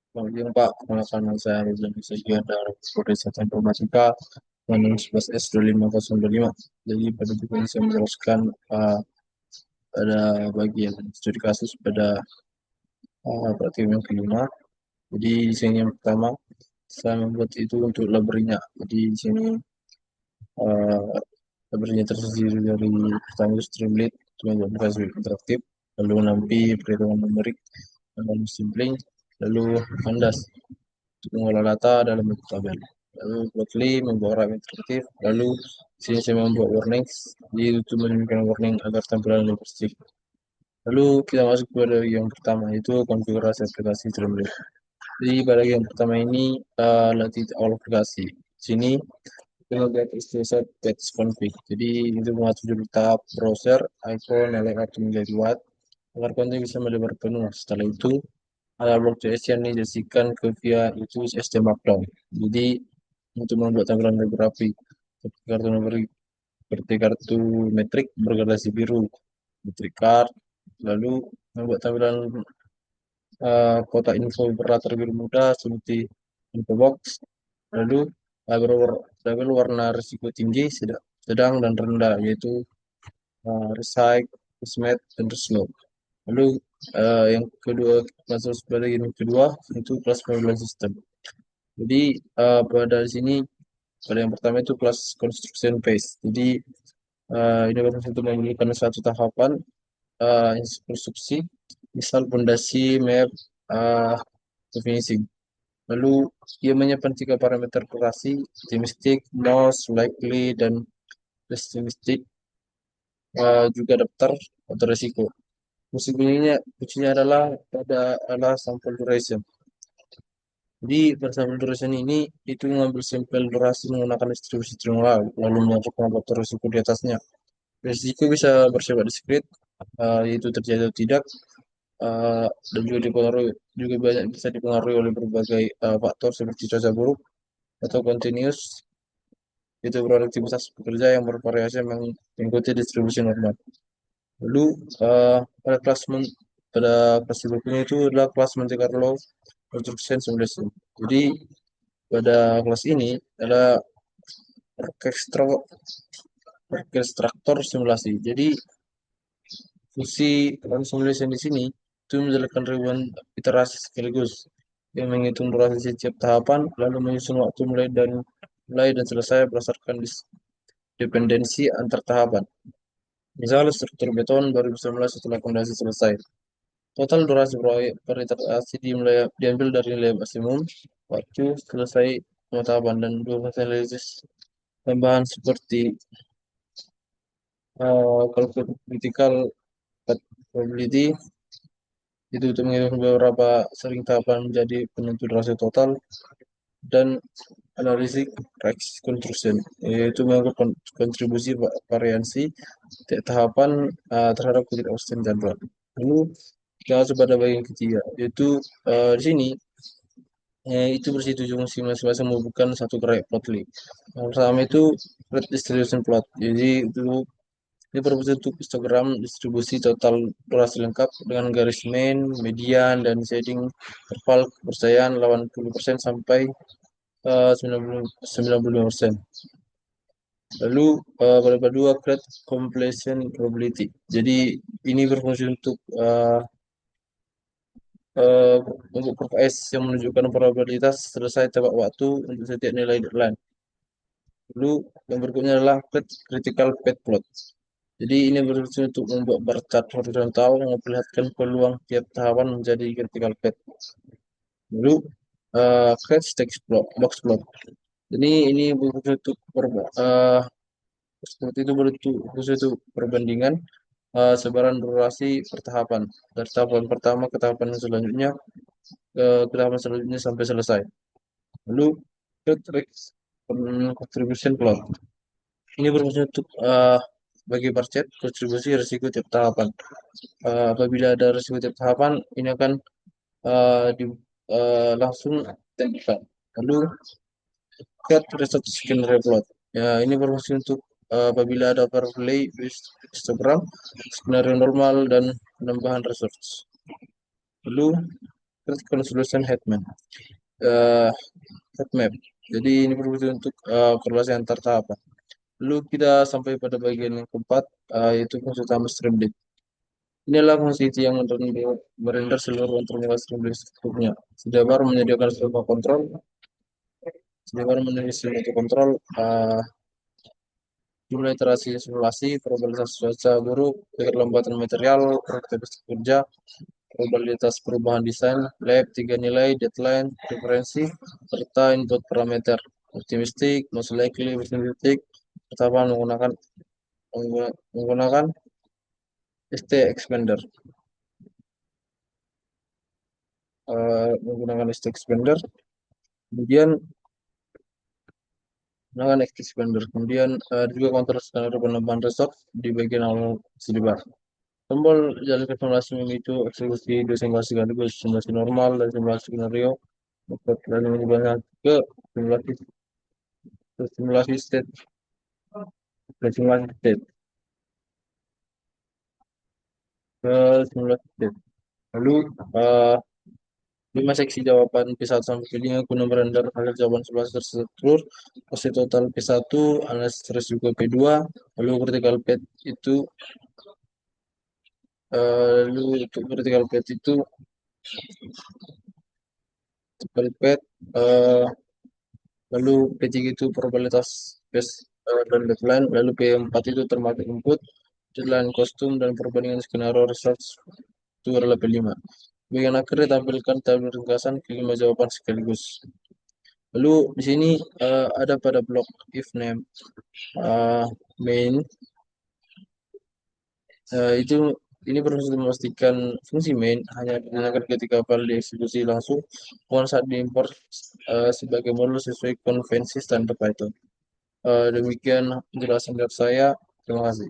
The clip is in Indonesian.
Selamat siang Pak, perkenalkan nama saya Rizal Segian dari Desa Informatika nomor 11S25025. Jadi pada buku ini saya menjelaskan pada bagian studi kasus pada praktikum yang kelima. Jadi di sini yang pertama saya membuat itu untuk library-nya. Jadi di sini uh, library-nya terdiri dari pertama itu Streamlit, itu membuat aplikasi interaktif, lalu nanti perhitungan numerik, lalu sampling, lalu Pandas untuk mengolah data dalam bentuk tabel. Lalu Plotly membuat grafik interaktif. Lalu di sini saya membuat warnings, jadi itu menunjukkan warning agar tampilan lebih bersih. Lalu kita masuk pada yang pertama, yaitu konfigurasi aplikasi Streamlit. Jadi pada yang pertama ini latih awal aplikasi. Di sini kita lihat istilah page config. Jadi itu mengatur judul tab, browser, icon, layout menjadi buat agar konten bisa melebar penuh. Setelah itu ada blok.js yang dijadikan ke via itu HTML Markdown. Jadi untuk membuat tampilan lebih rapi seperti kartu nomor seperti kartu metrik bergradasi biru, metrik card, lalu membuat tampilan kotak info berlatar biru muda seperti info box, lalu label warna risiko tinggi, sedang dan rendah yaitu recycle, smart, dan slow. Lalu yang kedua, masuk pada yang kedua itu kelas pemilihan sistem. Jadi pada sini pada yang pertama itu kelas construction phase. Jadi ini berfungsi untuk memiliki satu tahapan instruksi, misal pondasi, map, uh, finishing. Lalu ia menyimpan tiga parameter operasi, optimistic, most likely, dan pessimistic, juga daftar atau resiko. Musik bunyinya adalah sample duration. Jadi pada duration ini itu mengambil sampel durasi menggunakan distribusi trimodal, lalu menentukan faktor risiko di atasnya. Risiko bisa bersifat diskrit, yaitu terjadi atau tidak, dan juga banyak bisa dipengaruhi oleh berbagai faktor seperti cuaca buruk atau continuous, itu produktivitas pekerja yang bervariasi mengikuti distribusi normal. Lalu pada pada kelas berikutnya itu adalah kelas Monte Carlo Construction Simulation. Jadi pada kelas ini adalah orkestra- orkestrator simulasi. Jadi fungsi dalam simulation di sini itu menjalankan ribuan iterasi sekaligus yang menghitung durasi setiap tahapan, lalu menyusun waktu mulai dan selesai berdasarkan dependensi antar tahapan. Misalnya struktur beton baru bisa mulai setelah fondasi selesai. Total durasi proyek per iterasi diambil dari nilai maksimum waktu selesai tahapan dan dua analisis tambahan seperti calculate critical path probability itu untuk menghitung beberapa sering tahapan menjadi penentu durasi total, dan analisis reconstruction yaitu mengukur kontribusi variansi tiap tahapan terhadap ketidakpastian jadwal. Lalu kita masuk pada bagian ketiga, yaitu di sini itu bersih fungsi masing-masing bukan satu proyek plotly. Yang pertama itu plot distribution plot. Jadi itu ini berfungsi untuk histogram distribusi total durasi lengkap dengan garis main, median, dan shading interval kepercayaan 80% sampai 95%. Lalu pada kedua create completion probability. Jadi ini berfungsi uh, untuk curve S yang menunjukkan probabilitas selesai tepat waktu untuk setiap nilai deadline. Lalu yang berikutnya adalah critical path plot. Jadi ini berfungsi untuk membuat bar chart horizontal yang memperlihatkan peluang tiap tahapan menjadi critical path. Lalu create text plot, box plot. Jadi ini berfungsi untuk seperti itu berfungsi untuk perbandingan sebaran durasi per tahapan dari tahapan pertama ke tahapan selanjutnya, ke tahapan selanjutnya sampai selesai. Lalu create contribution plot. Ini berfungsi untuk bagi budget kontribusi risiko tiap tahapan. Apabila ada risiko tiap tahapan, ini akan langsung ditempelkan. Lalu get result scenario plot. Ya, ini berfungsi untuk apabila ada overlay histogram, skenario normal, dan penambahan resource. Lalu critical solution heat map. Eh, Heat map. Jadi ini berfungsi untuk korelasi antar tahapan. Lalu kita sampai pada bagian yang keempat, yaitu fungsi utama Streamlit. Inilah fungsi inti yang merender seluruh terminal Streamlit strukturnya. Sudah baru menyediakan sebuah kontrol, sudah baru menyediakan suatu kontrol, jumlah iterasi simulasi, probabilitas cuaca buruk, keterlambatan material, karakteristik kerja, probabilitas perubahan desain, lab, tiga nilai, deadline, referensi, serta input parameter, optimistik, most likely, pessimistic, pertama menggunakan ST expander, kemudian menggunakan ST expander, kemudian juga kontrol skenario penambahan resource di bagian awal sidebar. Tombol jalan simulasi memicu eksekusi dua simulasi sekaligus, simulasi normal dan simulasi skenario, lalu menyebabkan simulasi ke simulasi state ke simulasi state ke simulasi state. Lalu eh, 5 seksi jawaban P1 sampai P5 guna merender hasil jawaban 11 terstruktur. Hasil total P1, analisis resiko P2, lalu critical path itu lalu untuk critical path itu critical path lalu P3 itu probabilitas base dan deadline, lalu P4 itu termasuk input, deadline kostum dan perbandingan skenario research itu adalah P5. Bagian akhir tampilkan tabel ringkasan kelima jawaban sekaligus. Lalu di sini ada pada blok if name main itu ini berfungsi memastikan fungsi main hanya digunakan ketika file dieksekusi langsung, bukan saat diimport sebagai modul sesuai konvensi standar Python. Demikian penjelasan dari saya. Terima kasih.